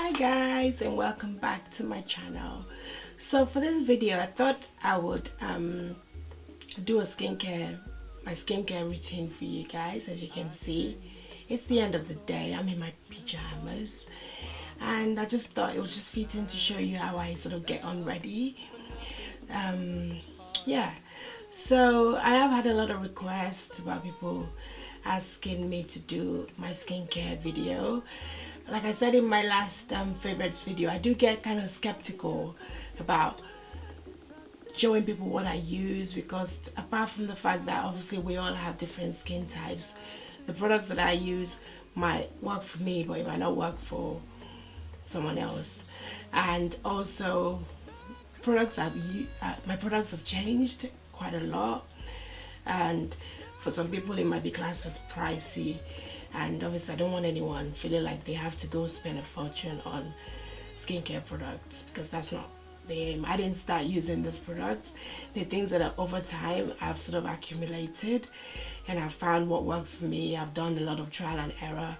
Hi guys, and welcome back to my channel. So for this video I thought I would do my skincare routine for you guys. As you can see, it's the end of the day. I'm in my pajamas and I just thought it was just fitting to show you how I sort of get on ready. Yeah, so I have had a lot of requests about people asking me to do my skincare video. Like I said in my last favorites video, I do get kind of skeptical about showing people what I use, because apart from the fact that obviously we all have different skin types, the products that I use might work for me but it might not work for someone else. And also my products have changed quite a lot, and for some people it might be classed as pricey. And obviously I don't want anyone feeling like they have to go spend a fortune on skincare products, because that's not the aim. I didn't start using this product. They're things that are over time I've sort of accumulated and I've found what works for me. I've done a lot of trial and error,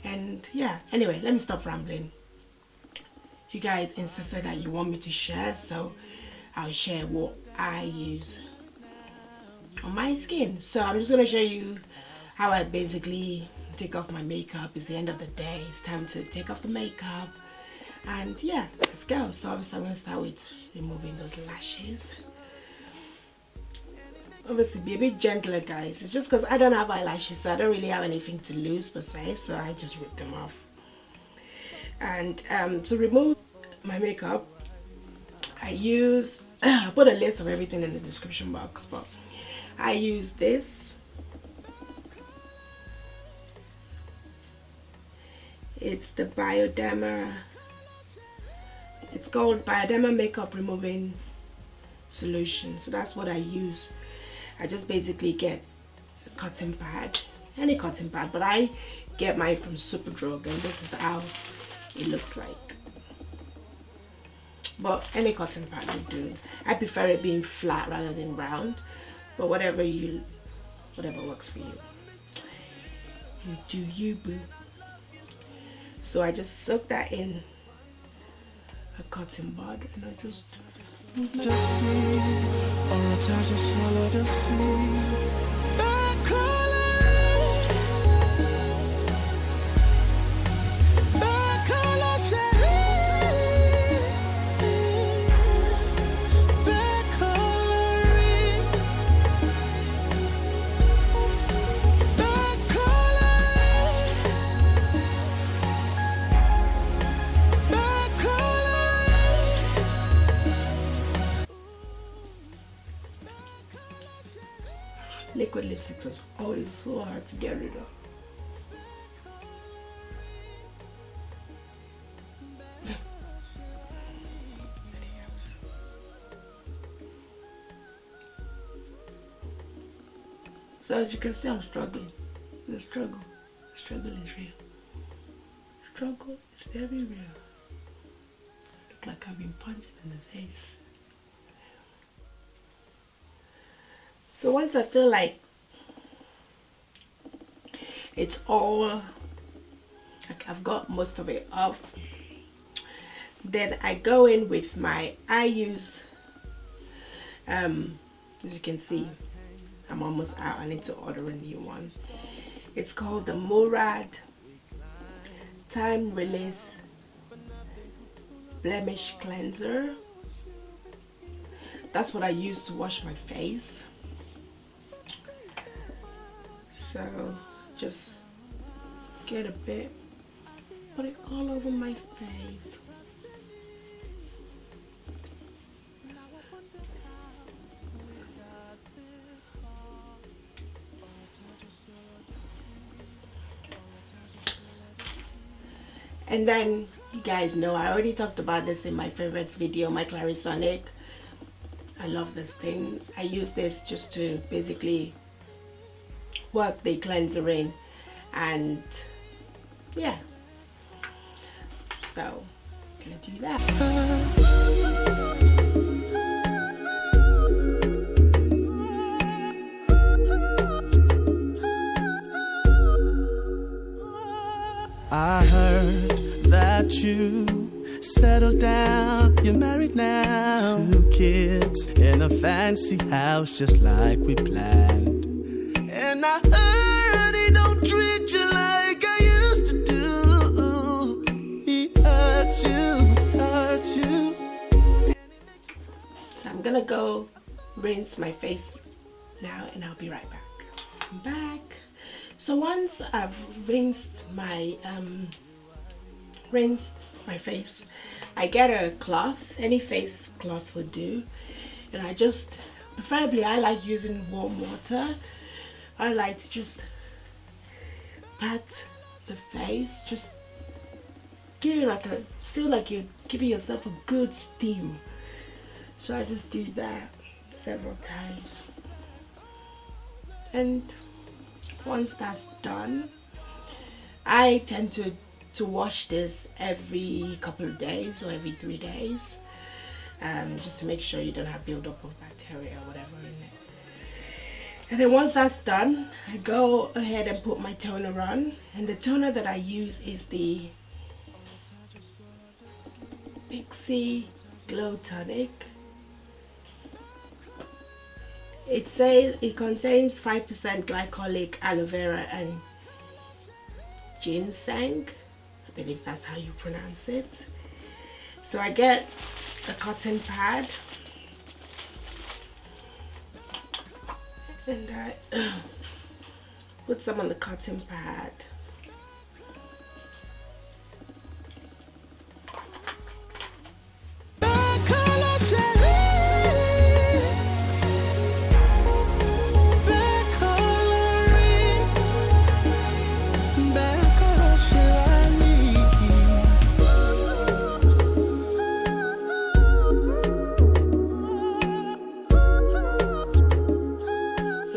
and yeah, anyway, let me stop rambling. You guys insisted that you want me to share, so I'll share what I use on my skin. So I'm just going to show you how I basically take off my makeup. It's the end of the day, it's time to take off the makeup, and yeah, let's go. So obviously I'm going to start with removing those lashes. Obviously be a bit gentler guys, it's just because I don't have eyelashes, so I don't really have anything to lose per se, so I just rip them off. And to remove my makeup, I use I put a list of everything in the description box, but I use this. It's the Bioderma. It's called Bioderma Makeup Removing Solution. So that's what I use. I just basically get a cotton pad, any cotton pad, but I get mine from Superdrug, and this is how it looks like. But any cotton pad will do. I prefer it being flat rather than round, but whatever works for you. You do you, boo. So I just soak that in a cotton bud, and I just see or attach a solid sea. Liquid lipsticks is always so hard to get rid of. So as you can see, I'm struggling. The struggle is real. Struggle is very real. Look like I've been punched in the face. So once I feel like it's all, like I've got most of it off, then I go in with I use, as you can see, I'm almost out. I need to order a new one. It's called the Murad Time Release Blemish Cleanser. That's what I use to wash my face. So just get a bit, put it all over my face. And then you guys know, I already talked about this in my favorites video, my Clarisonic. I love this thing. I use this just to basically work the cleanser in, and yeah, so I'm gonna do that. I heard that about you. Settle down, you're married now. 2 kids in a fancy house just like we planned. And I heard he don't treat you like I used to do. He hurts you. So I'm gonna go rinse my face now and I'll be right back. I'm back. So once I've rinsed my face, I get a cloth, any face cloth would do, and I just, preferably I like using warm water. I like to just pat the face, just give it like feel like you're giving yourself a good steam. So I just do that several times, and once that's done, I tend to wash this every couple of days or every 3 days, just to make sure you don't have buildup of bacteria or whatever in it. And then once that's done, I go ahead and put my toner on, and the toner that I use is the Pixi Glow Tonic. It says it contains 5% glycolic, aloe vera and ginseng. I believe that's how you pronounce it. So I get a cotton pad and I put some on the cotton pad.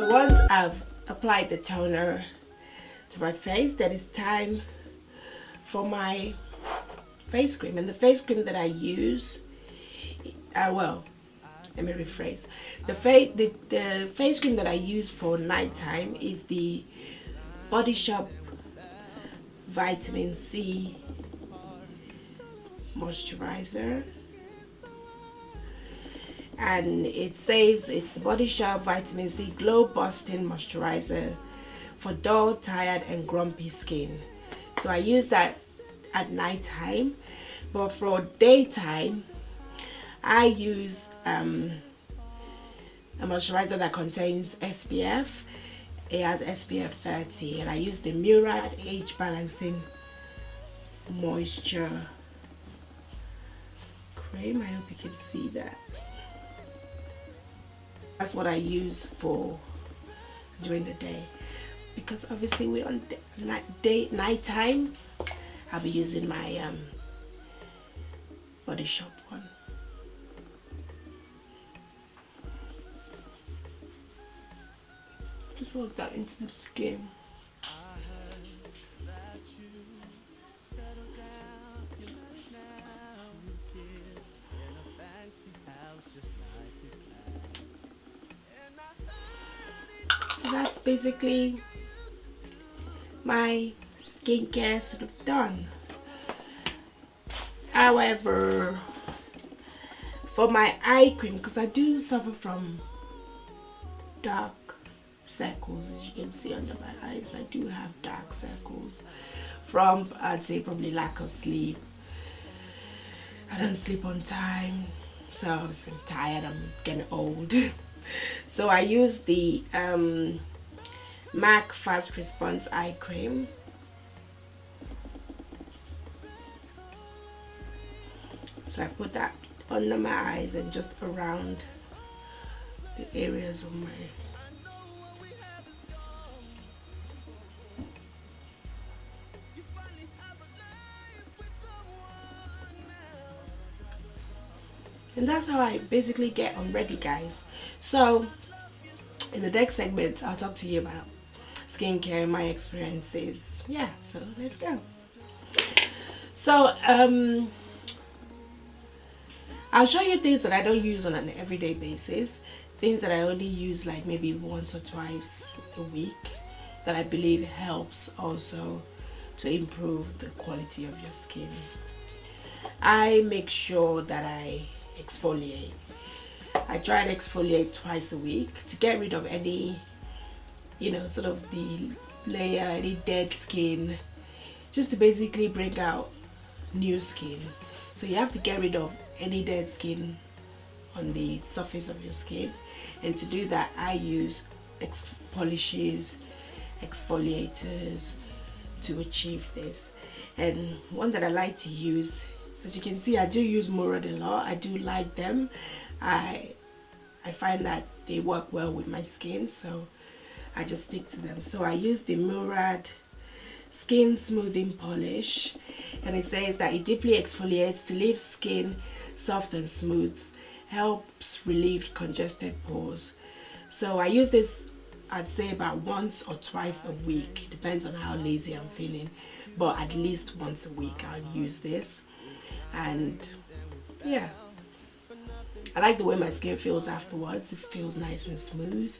Once I've applied the toner to my face, then it's time for my face cream. And the face cream that I use, well, let me rephrase. The face cream that I use for nighttime is the Body Shop Vitamin C Moisturiser. And it says it's the Body Shop Vitamin C Glow Busting Moisturizer for dull, tired and grumpy skin. So I use that at night time, but for daytime I use a moisturizer that contains SPF. It has SPF 30, and I use the Murad Age Balancing Moisture Cream. I hope you can see that. That's what I use for during the day, because obviously we're on nighttime. I'll be using my Body Shop one. Just work that into the skin. So that's basically my skincare sort of done. However, for my eye cream, because I do suffer from dark circles, as you can see under my eyes, I do have dark circles from, I'd say, probably lack of sleep. I don't sleep on time, so I'm tired, I'm getting old. So I use the MAC Fast Response Eye Cream. So I put that under my eyes and just around the areas of my and that's how I basically get unready, guys. So in the next segment I'll talk to you about skincare, my experiences. Yeah, so let's go. So I'll show you things that I don't use on an everyday basis, things that I only use like maybe once or twice a week, that I believe helps also to improve the quality of your skin. I make sure that I exfoliate. I try to exfoliate twice a week to get rid of any, you know, sort of the layer, any dead skin, just to basically bring out new skin. So you have to get rid of any dead skin on the surface of your skin, and to do that I use polishes, exfoliators to achieve this. And one that I like to use, as you can see, I do use Murad a lot. I do like them. I find that they work well with my skin, so I just stick to them. So I use the Murad Skin Smoothing Polish, and it says that it deeply exfoliates to leave skin soft and smooth, helps relieve congested pores. So I use this, I'd say about once or twice a week, depends on how lazy I'm feeling, but at least once a week I'll use this. And yeah, I like the way my skin feels afterwards. It feels nice and smooth.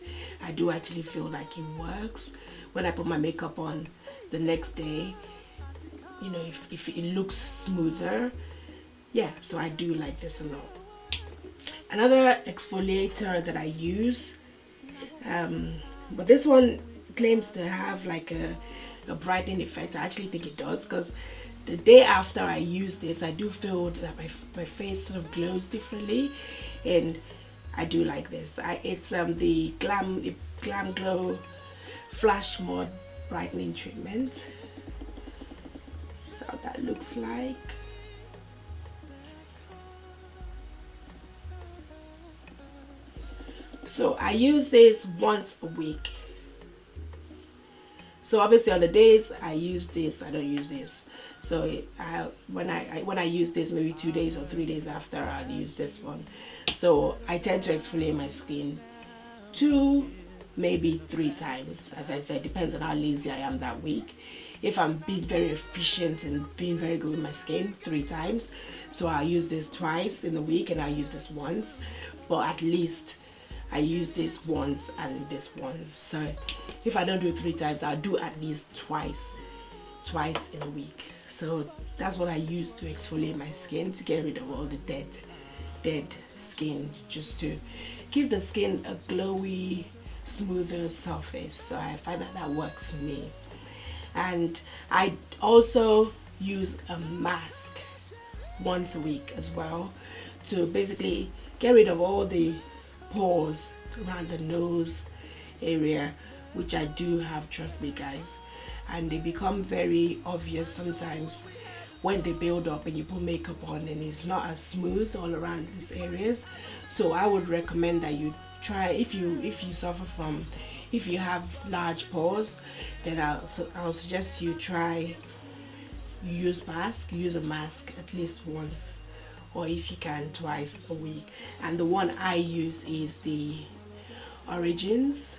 I do actually feel like it works. When I put my makeup on the next day, you know, if it looks smoother. Yeah, so I do like this a lot. Another exfoliator that I use, but this one claims to have like a brightening effect. I actually think it does, because the day after I use this, I do feel that my face sort of glows differently, and I do like this. It's the GlamGlow Flash Mod Brightening Treatment. So that looks like. So I use this once a week. So obviously on the days I use this, I don't use this. So when I use this, maybe 2 days or 3 days after, I'll use this one. So I tend to exfoliate my skin 2, maybe 3 times. As I said, depends on how lazy I am that week. If I'm being very efficient and being very good with my skin, 3 times. So I'll use this twice in the week, and I'll use this once. But at least I use this once and this once. So if I don't do 3 times, I'll do at least twice in a week. So that's what I use to exfoliate my skin, to get rid of all the dead skin, just to give the skin a glowy, smoother surface. So I find that works for me. And I also use a mask once a week as well, to basically get rid of all the pores around the nose area, which I do have, trust me guys, and they become very obvious sometimes when they build up and you put makeup on and it's not as smooth all around these areas. So I would recommend that you try, if you suffer from, if you have large pores, then I'll suggest you use a mask at least once, or if you can, twice a week. And the one I use is the Origins.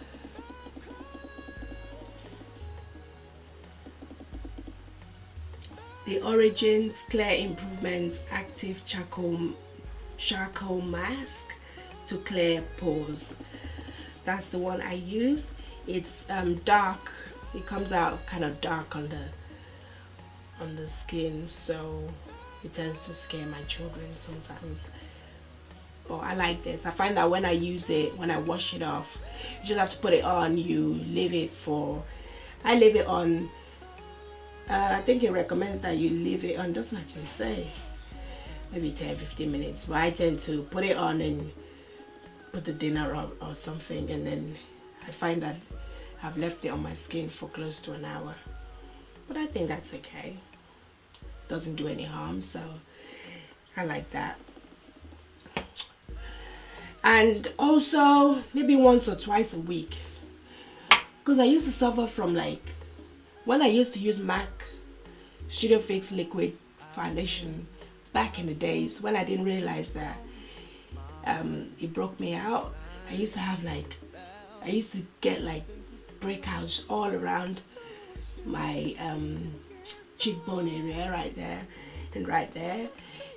The Origins Clear Improvements Active Charcoal Mask to clear pores. That's the one I use. It's dark. It comes out kind of dark on the skin, so it tends to scare my children sometimes. But I like this. I find that when I use it, when I wash it off, you just have to put it on. You leave it for, I leave it on, I think it recommends that you leave it on, doesn't actually say, maybe 10-15 minutes, but I tend to put it on and put the dinner on or something, and then I find that I've left it on my skin for close to an hour. But I think that's okay. Doesn't do any harm, so I like that. And also maybe once or twice a week, because I used to suffer from, like, when I used to use MAC Studio Fix liquid foundation back in the days, when I didn't realize that it broke me out, I used to get like breakouts all around my cheekbone area, right there and right there.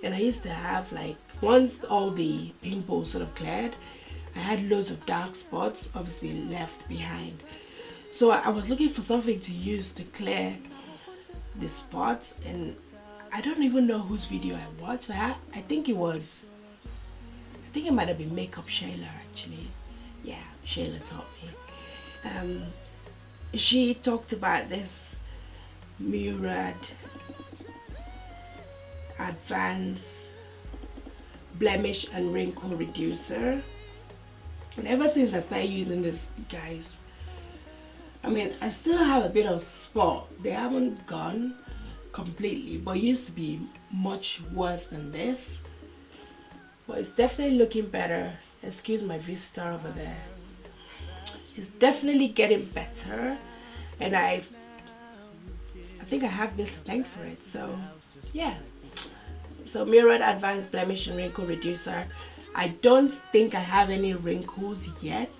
And I used to have, like, once all the pimples sort of cleared, I had loads of dark spots obviously left behind. So I was looking for something to use to clear the spots, and I don't even know whose video I watched. I think it might have been Makeup Shayla actually. Yeah, Shayla taught me. She talked about this Murad Advanced Blemish and Wrinkle Reducer, and ever since I started using this, guys, I mean, I still have a bit of spot. They haven't gone completely, but it used to be much worse than this, but it's definitely looking better. Excuse my visitor over there. It's definitely getting better, and I think I have this to thank for it. So yeah, so Murad Advanced Blemish and Wrinkle Reducer. I don't think I have any wrinkles yet,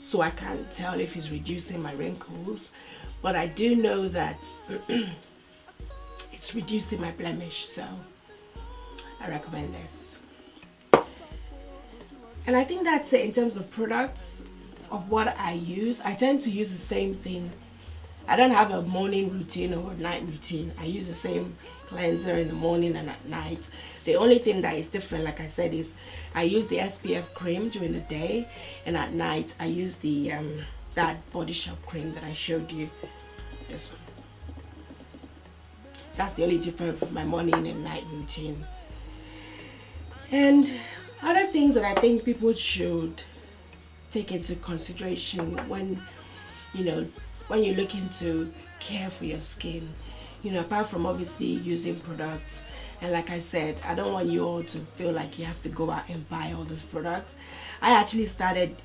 so I can't tell if it's reducing my wrinkles, but I do know that it's reducing my blemish, so I recommend this. And I think that's it in terms of products of what I use. I tend to use the same thing. I don't have a morning routine or a night routine. I use the same cleanser in the morning and at night. The only thing that is different, like I said, is I use the SPF cream during the day, and at night I use the that Body Shop cream that I showed you. This one. That's the only difference from my morning and night routine. And other things that I think people should take into consideration when when you're looking to care for your skin, apart from obviously using products. And like I said, I don't want you all to feel like you have to go out and buy all these products. I actually started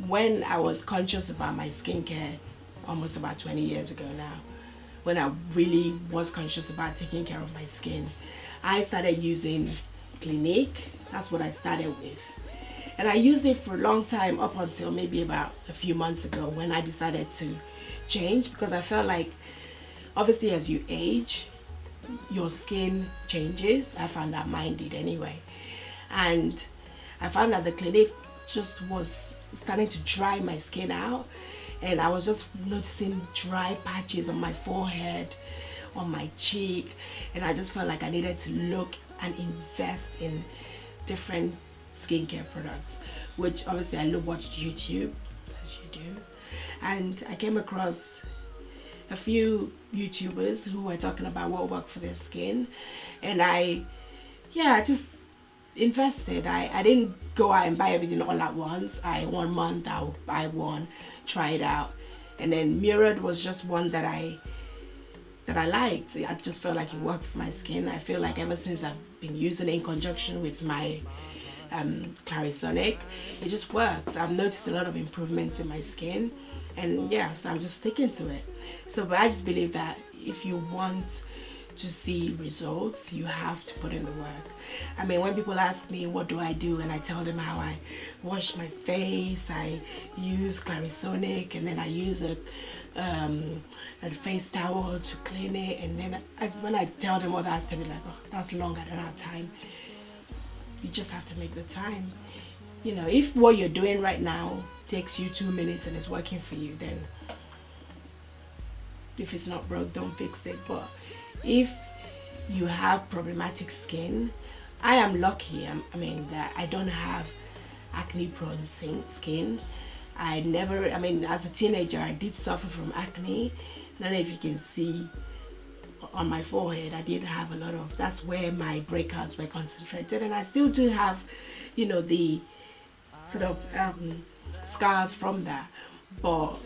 when I was conscious about my skincare almost about 20 years ago now. When I really was conscious about taking care of my skin, I started using Clinique. That's what I started with. And I used it for a long time up until maybe about a few months ago when I decided to change, because I felt like obviously as you age, your skin changes. I found that mine did anyway. And I found that the Clinique just was starting to dry my skin out, and I was just noticing dry patches on my forehead, on my cheek, and I just felt like I needed to look and invest in different skincare products, which obviously I watched YouTube, as you do, and I came across a few YouTubers who were talking about what worked for their skin, and I just invested. I didn't go out and buy everything all at once. One month I'll buy one, try it out, and then Murad was just one that I liked. I just felt like it worked for my skin. I feel like ever since I've been using it in conjunction with my Clarisonic, it just works. I've noticed a lot of improvements in my skin, and yeah, so I'm just sticking to it. But I just believe that if you want to see results, you have to put in the work. I mean, when people ask me what do I do, and I tell them how I wash my face, I use Clarisonic, and then I use a face towel to clean it, and then when I tell them all that, they'll be like, oh, that's long, I don't have time. You just have to make the time. If what you're doing right now takes you 2 minutes and it's working for you, then if it's not broke, don't fix it. But if you have problematic skin, I am lucky. That I don't have acne prone skin. As a teenager, I did suffer from acne. I don't know if you can see on my forehead, I did have a lot of, that's where my breakouts were concentrated, and I still do have, the sort of scars from that. But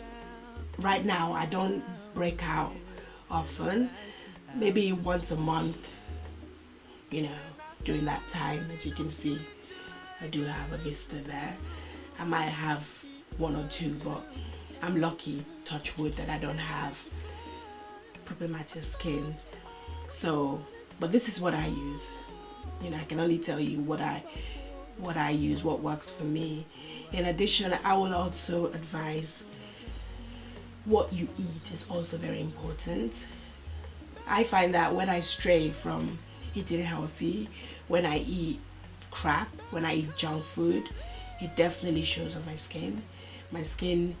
right now, I don't break out often. Maybe once a month, during that time. As you can see, I do have a vista there. I might have one or two, but I'm lucky, touch wood, that I don't have problematic skin. But this is what I use. I can only tell you what I use, what works for me. In addition, I will also advise what you eat is also very important. I find that when I stray from eating healthy, when I eat crap, when I eat junk food, it definitely shows on my skin. My skin,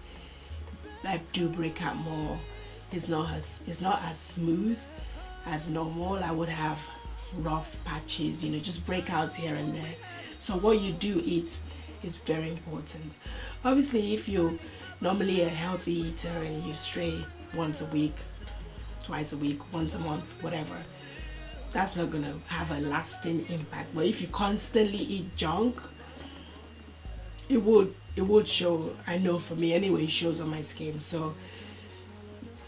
I do break out more. It's not as smooth, as normal, I would have rough patches, you know, just breakouts here and there. So what you do eat is very important. Obviously, if you're normally a healthy eater and you stray once a week, twice a week, once a month, whatever, that's not gonna have a lasting impact. But if you constantly eat junk, it would show. I know for me anyway, it shows on my skin. So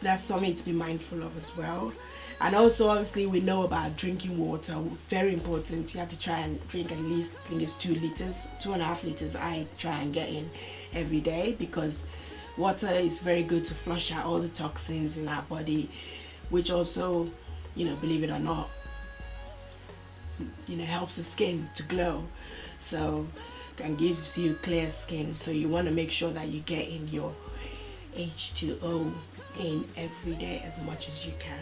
that's something to be mindful of as well. And also, obviously, we know about drinking water, very important. You have to try and drink at least, I think it's 2 liters, 2.5 liters I try and get in every day, because water is very good to flush out all the toxins in our body, which also, you know, believe it or not, you know, helps the skin to glow. So, and gives you clear skin. So you want to make sure that you get in your H2O in every day as much as you can.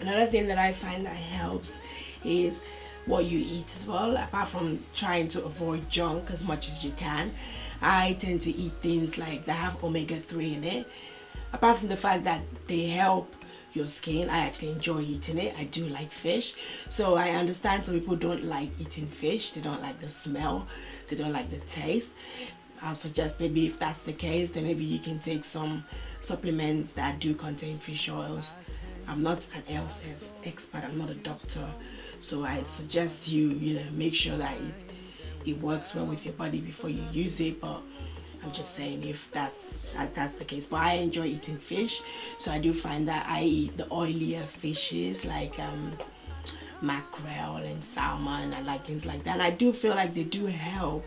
Another thing that I find that helps is what you eat as well. Apart from trying to avoid junk as much as you can, I tend to eat things like that have omega-3 in it. Apart from the fact that they help your skin, I actually enjoy eating it. I do like fish, so I understand some people don't like eating fish. They don't like the smell, they don't like the taste. I'll suggest maybe if that's the case, then maybe you can take some supplements that do contain fish oils. I'm not an health expert, I'm not a doctor, so I suggest you know, make sure that it works well with your body before you use it. But I'm just saying, if that's the case. But I enjoy eating fish, so I do find that I eat the oilier fishes like mackerel and salmon. I like things like that, and I do feel like they do help.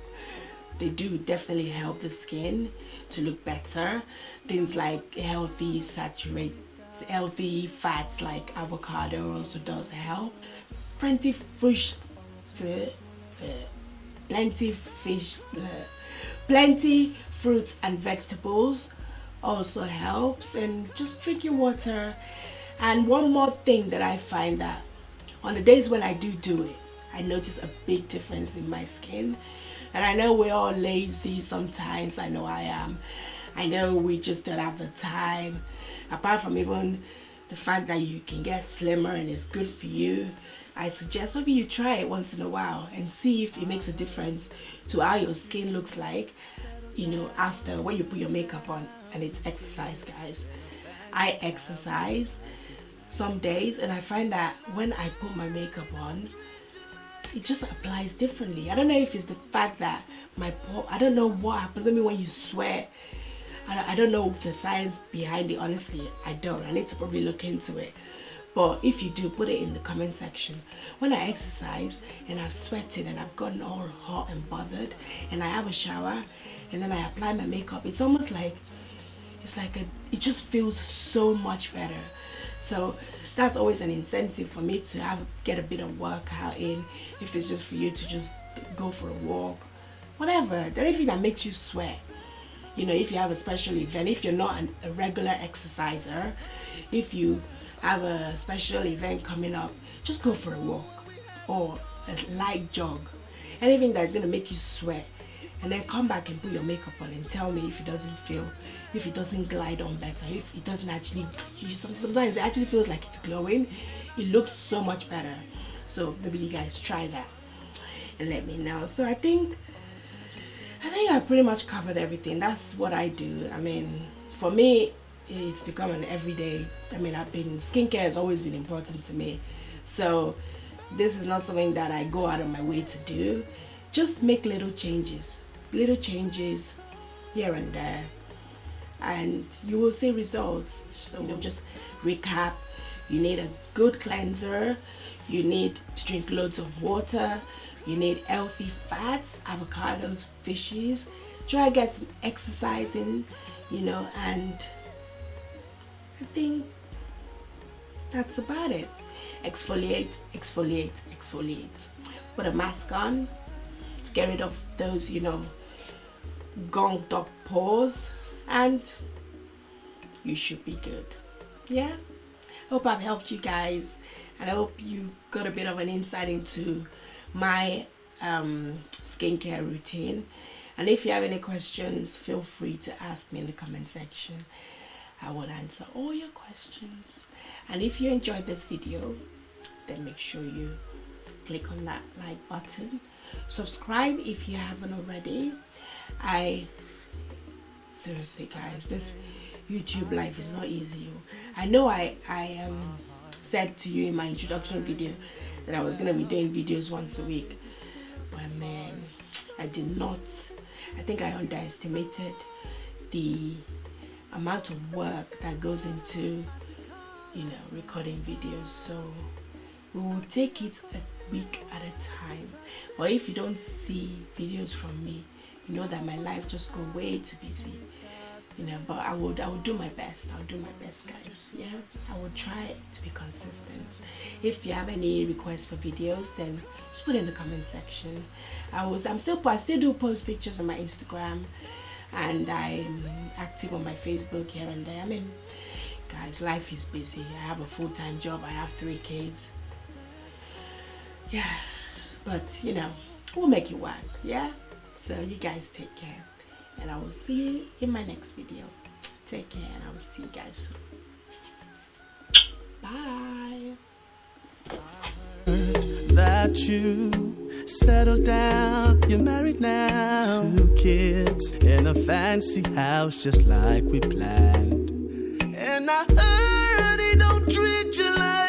They do definitely help the skin to look better. Things like healthy fats like avocado also does help. Plenty fruits and vegetables also helps, and just drinking water. And one more thing that I find, that on the days when I do it, I notice a big difference in my skin. And I know we're all lazy sometimes. I know I am. I know we just don't have the time. Apart from even the fact that you can get slimmer and it's good for you, I suggest maybe you try it once in a while and see if it makes a difference to how your skin looks like, you know, after when you put your makeup on. And it's exercise, guys. I exercise some days, and I find that when I put my makeup on, it just applies differently. I don't know if it's the fact that I don't know what happens. Maybe when you sweat, I don't know the science behind it, honestly. I don't. I need to probably look into it. But if you do, put it in the comment section. When I exercise and I've sweated and I've gotten all hot and bothered, and I have a shower and then I apply my makeup, it's almost like, it just feels so much better. So that's always an incentive for me to get a bit of workout in. If it's just for you to just go for a walk, whatever, anything that makes you sweat. You know, if you have a special event, if you're not a regular exerciser, if you have a special event coming up, just go for a walk or a light jog. Anything that's going to make you sweat. And then come back and put your makeup on and tell me if it doesn't glide on better, if it doesn't actually, sometimes it actually feels like it's glowing. It looks so much better. So maybe you guys try that and let me know. So I think I pretty much covered everything. That's what I do. I mean, for me, it's become an everyday. I mean, skincare has always been important to me. So this is not something that I go out of my way to do. Just make little changes here and there, and you will see results. So we'll just recap. You need a good cleanser. You need to drink loads of water. You need healthy fats, avocados, fishes. Try to get some exercise in, you know, and I think that's about it. Exfoliate. Put a mask on to get rid of those, you know, gunked up pores, and you should be good. Yeah, hope I've helped you guys, and I hope you got a bit of an insight into my skincare routine. And if you have any questions, feel free to ask me in the comment section. I will answer all your questions. And if you enjoyed this video, then make sure you click on that like button, subscribe if you haven't already. Seriously guys, this YouTube life is not easy. I know I said to you in my introduction video that I was gonna be doing videos once a week, but man, I did not. I think I underestimated the amount of work that goes into, you know, recording videos. So we will take it a week at a time. But if you don't see videos from me, you know that my life just go way too busy, you know. But I would do my best. I'll do my best, guys. Yeah, I will try to be consistent. If you have any requests for videos, then just put in the comment section. I still do post pictures on my Instagram, and I'm active on my Facebook here and there. I mean, guys, life is busy. I have a full-time job. I have 3 kids. Yeah, but you know, we'll make it work. Yeah, so you guys take care, and I will see you in my next video. Take care, and I will see you guys soon. Bye. That you settled down, you're married now, 2 kids in a fancy house just like we planned. And I heard he don't treat you like